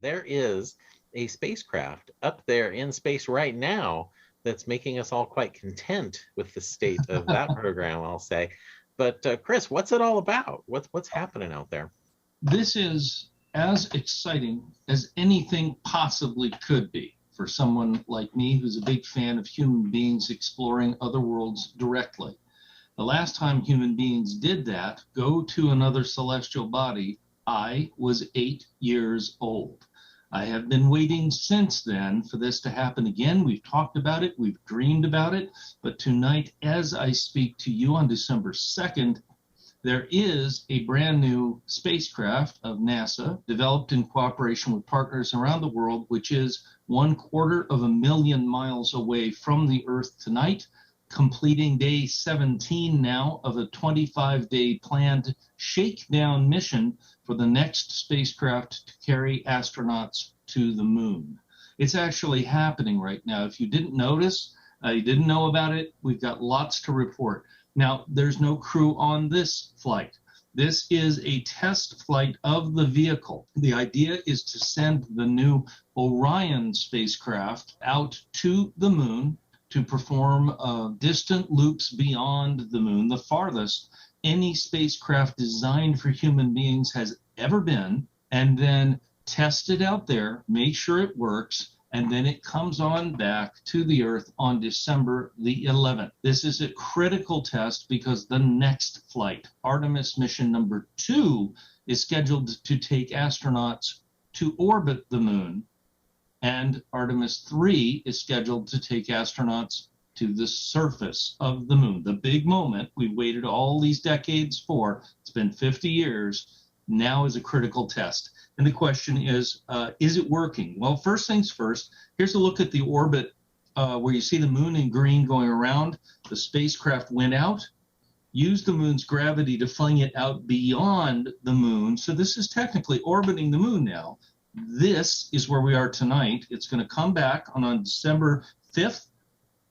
There is a spacecraft up there in space right now that's making us all quite content with the state of that program, I'll say. But Chris, what's it all about? What's happening out there? This is as exciting as anything possibly could be for someone like me who's a big fan of human beings exploring other worlds directly. The last time human beings did that, go to another celestial body, I was 8 years old. I have been waiting since then for this to happen again. We've talked about it, we've dreamed about it, but tonight, as I speak to you on December 2nd, there is a brand new spacecraft of NASA developed in cooperation with partners around the world, which is 1/4 miles away from the Earth tonight, completing day 17 now of a 25-day planned shakedown mission for the next spacecraft to carry astronauts to the moon. It's actually happening right now. If you didn't notice, you didn't know about it, we've got lots to report. Now, there's no crew on this flight. This is a test flight of the vehicle. The idea is to send the new Orion spacecraft out to the moon to perform distant loops beyond the moon, the farthest any spacecraft designed for human beings has ever been, and then test it out there, make sure it works, and then it comes on back to the Earth on December the 11th. This is a critical test because the next flight, Artemis mission number 2, is scheduled to take astronauts to orbit the moon, and Artemis 3 is scheduled to take astronauts to the surface of the moon. The big moment we waited all these decades for, it's been 50 years, now is a critical test. And the question is it working? Well, first things first, here's a look at the orbit where you see the moon in green going around. The spacecraft went out, used the moon's gravity to fling it out beyond the moon. So this is technically orbiting the moon now. This is where we are tonight. It's going to come back on December 5th.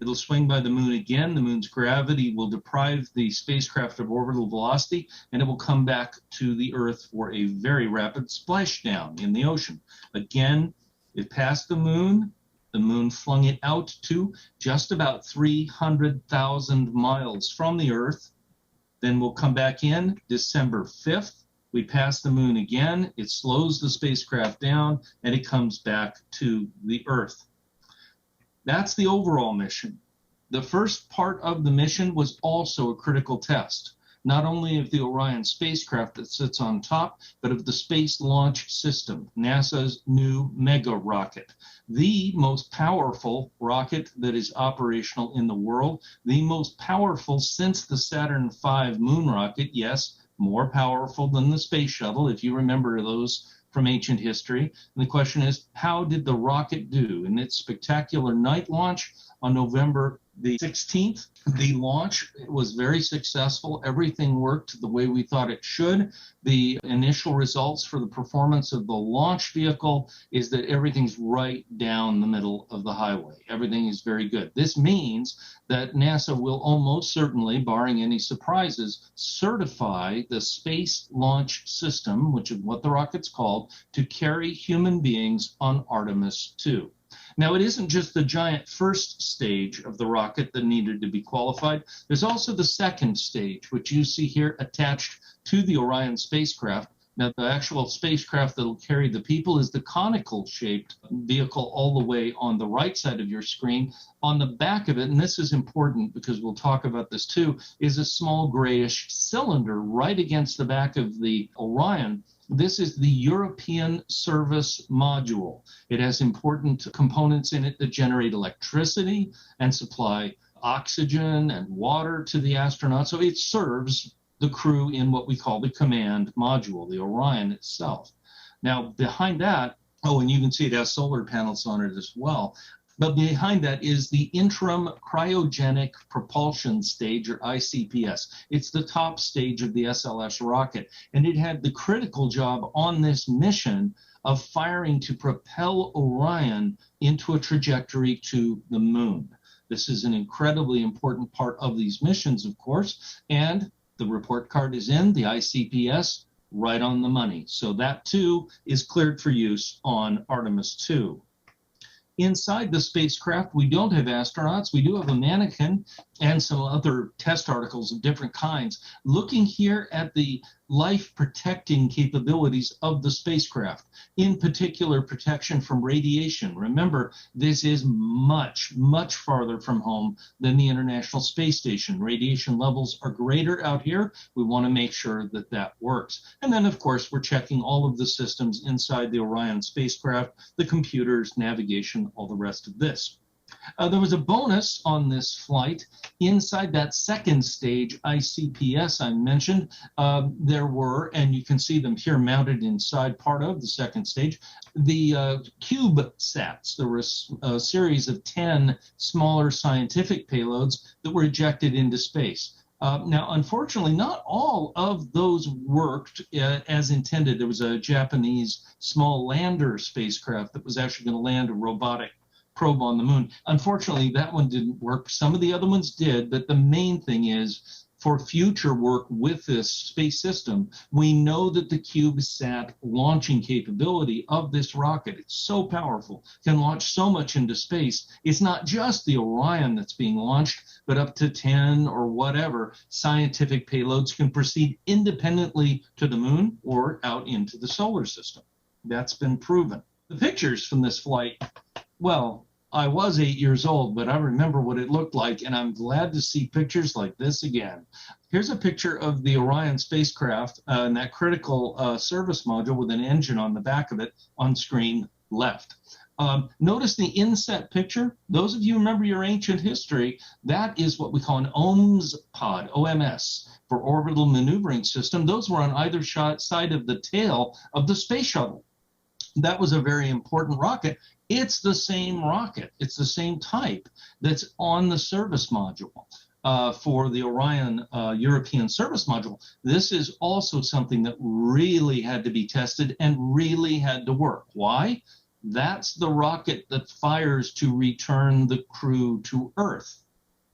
It'll swing by the moon again. The moon's gravity will deprive the spacecraft of orbital velocity, and it will come back to the Earth for a very rapid splashdown in the ocean. Again, it passed the moon. The moon flung it out to just about 300,000 miles from the Earth. Then we'll come back in December 5th. We pass the moon again. It slows the spacecraft down, and it comes back to the Earth. That's the overall mission. The first part of the mission was also a critical test, not only of the Orion spacecraft that sits on top, but of the Space Launch System, NASA's new mega rocket, the most powerful rocket that is operational in the world, the most powerful since the Saturn V moon rocket, yes, more powerful than the space shuttle, if you remember those from ancient history. And the question is, how did the rocket do? In its spectacular night launch on November the 16th, the launch was very successful. Everything worked the way we thought it should. The initial results for the performance of the launch vehicle is that everything's right down the middle of the highway. Everything is very good. This means that NASA will almost certainly, barring any surprises, certify the Space Launch System, which is what the rocket's called, to carry human beings on Artemis 2. Now, it isn't just the giant first stage of the rocket that needed to be qualified. There's also the second stage, which you see here attached to the Orion spacecraft. Now, the actual spacecraft that will carry the people is the conical-shaped vehicle all the way on the right side of your screen. On the back of it, and this is important because we'll talk about this too, is a small grayish cylinder right against the back of the Orion. This is the European Service Module. It has important components in it that generate electricity and supply oxygen and water to the astronauts. So it serves the crew in what we call the command module, the Orion itself. Now, behind that, oh, and you can see it has solar panels on it as well. But behind that is the Interim Cryogenic Propulsion Stage, or ICPS. It's the top stage of the SLS rocket, and it had the critical job on this mission of firing to propel Orion into a trajectory to the moon. This is an incredibly important part of these missions, of course, and the report card is in. The ICPS right on the money. So that too is cleared for use on Artemis 2. Inside the spacecraft, we don't have astronauts. We do have a mannequin and some other test articles of different kinds, looking here at the life-protecting capabilities of the spacecraft, in particular protection from radiation. Remember, this is much, much farther from home than the International Space Station. Radiation levels are greater out here. We want to make sure that that works. And then, of course, we're checking all of the systems inside the Orion spacecraft, the computers, navigation, all the rest of this. There was a bonus on this flight. Inside that second stage ICPS I mentioned, there were, and you can see them here mounted inside part of the second stage, the CubeSats. There was a series of 10 smaller scientific payloads that were ejected into space. Now, unfortunately, not all of those worked as intended. There was a Japanese small lander spacecraft that was actually going to land a robotic probe on the moon. Unfortunately, that one didn't work. Some of the other ones did, but the main thing is for future work with this space system, we know that the CubeSat launching capability of this rocket, it's so powerful, can launch so much into space. It's not just the Orion that's being launched, but up to 10 or whatever scientific payloads can proceed independently to the moon or out into the solar system. That's been proven. The pictures from this flight, well, I was 8 years old, but I remember what it looked like, and I'm glad to see pictures like this again. Here's a picture of the Orion spacecraft and that critical service module with an engine on the back of it on screen left. Notice the inset picture. Those of you who remember your ancient history, that is what we call an OMS pod, OMS, for orbital maneuvering system. Those were on either side of the tail of the space shuttle. That was a very important rocket. It's the same rocket. It's the same type that's on the service module for the Orion European service module. This is also something that really had to be tested and really had to work. Why? That's the rocket that fires to return the crew to Earth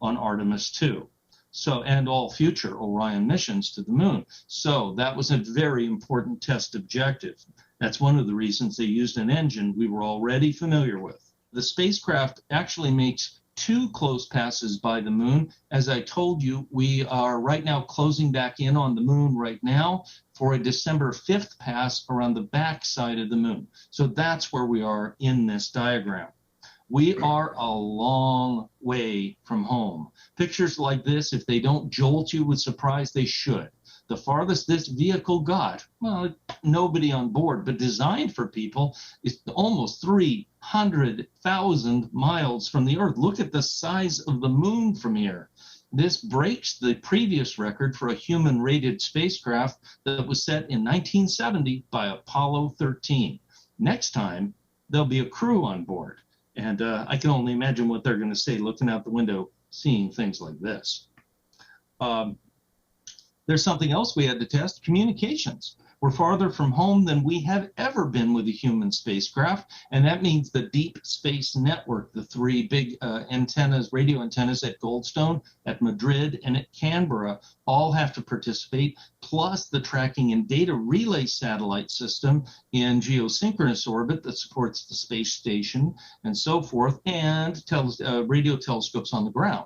on Artemis 2. So, and all future Orion missions to the moon. So that was a very important test objective. That's one of the reasons they used an engine we were already familiar with. The spacecraft actually makes 2 close passes by the moon. As I told you, we are right now closing back in on the moon right now for a December 5th pass around the back side of the moon. So that's where we are in this diagram. We are a long way from home. Pictures like this, if they don't jolt you with surprise, they should. The farthest this vehicle got, well, nobody on board, but designed for people, is almost 300,000 miles from the Earth. Look at the size of the moon from here. This breaks the previous record for a human-rated spacecraft that was set in 1970 by Apollo 13. Next time, there'll be a crew on board. And I can only imagine what they're going to say looking out the window, seeing things like this. There's something else we had to test, communications. We're farther from home than we have ever been with a human spacecraft, and that means the Deep Space Network, the 3 big antennas, radio antennas at Goldstone, at Madrid, and at Canberra, all have to participate, plus the tracking and data relay satellite system in geosynchronous orbit that supports the space station and so forth, and radio telescopes on the ground.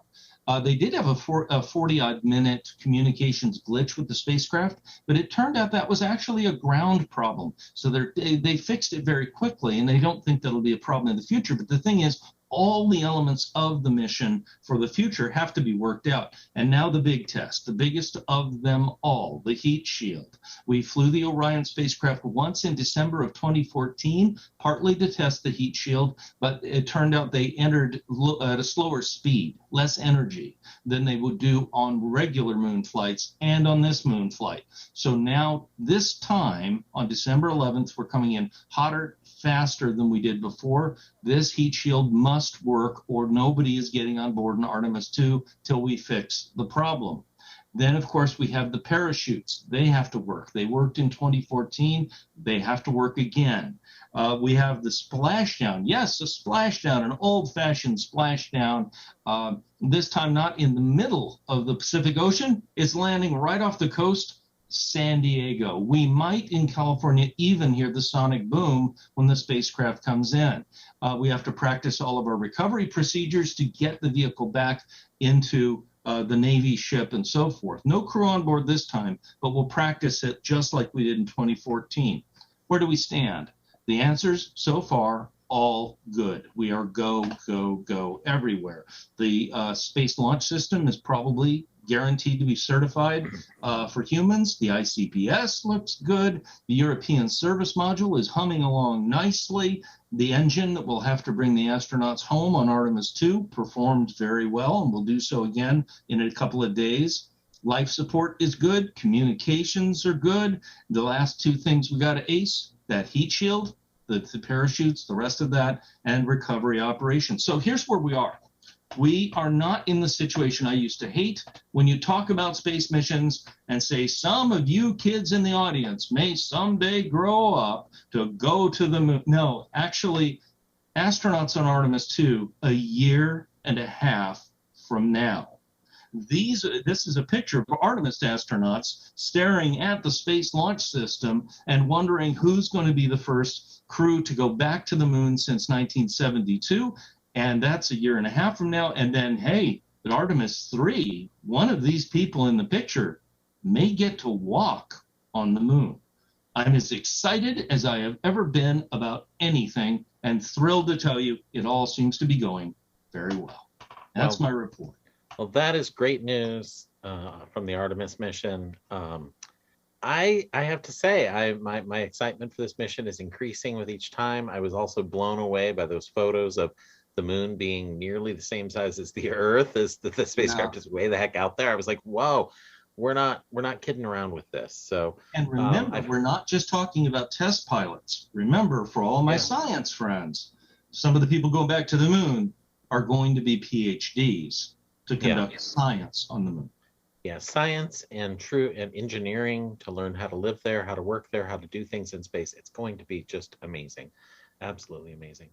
They did have a 40-odd minute communications glitch with the spacecraft, but it turned out that was actually a ground problem. So they fixed it very quickly, and they don't think that'll be a problem in the future. But the thing is, all the elements of the mission for the future have to be worked out. And now the big test, the biggest of them all, the heat shield. We flew the Orion spacecraft once in December of 2014, partly to test the heat shield, but it turned out they entered at a slower speed, less energy than they would do on regular moon flights and on this moon flight. So now this time on December 11th, we're coming in hotter, faster than we did before. This heat shield must work or nobody is getting on board in Artemis 2 till we fix the problem. Then, of course, we have the parachutes. They have to work. They worked in 2014. They have to work again. We have the splashdown. Yes, a splashdown, an old-fashioned splashdown. This time not in the middle of the Pacific Ocean. It's landing right off the coast San Diego. We might in California even hear the sonic boom when the spacecraft comes in. We have to practice all of our recovery procedures to get the vehicle back into the Navy ship and so forth. No crew on board this time, but we'll practice it just like we did in 2014. Where do we stand? The answers so far, all good. We are go, go, go everywhere. The Space Launch System is probably guaranteed to be certified for humans. The ICPS looks good. The European Service Module is humming along nicely. The engine that will have to bring the astronauts home on Artemis 2 performed very well and will do so again in a couple of days. Life support is good. Communications are good. The last two things we got to ace, that heat shield, the parachutes, the rest of that, and recovery operations. So here's where we are. We are not in the situation I used to hate when you talk about space missions and say some of you kids in the audience may someday grow up to go to the moon. No, actually, astronauts on Artemis 2 a year and a half from now. This is a picture of Artemis astronauts staring at the Space Launch System and wondering who's going to be the first crew to go back to the moon since 1972. And that's a year and a half from now. And then, hey, at Artemis 3, one of these people in the picture may get to walk on the moon. I'm as excited as I have ever been about anything and thrilled to tell you it all seems to be going very well. That's my report. Well, that is great news from the Artemis mission. I have to say, my excitement for this mission is increasing with each time. I was also blown away by those photos of the moon being nearly the same size as the Earth, as the spacecraft is way the heck out there. I was like, whoa, we're not kidding around with this. So, and remember, we're not just talking about test pilots. Remember, for all my science friends, some of the people going back to the moon are going to be PhDs to conduct science on the moon. Yeah, science and engineering to learn how to live there, how to work there, how to do things in space. It's going to be just amazing. Absolutely amazing.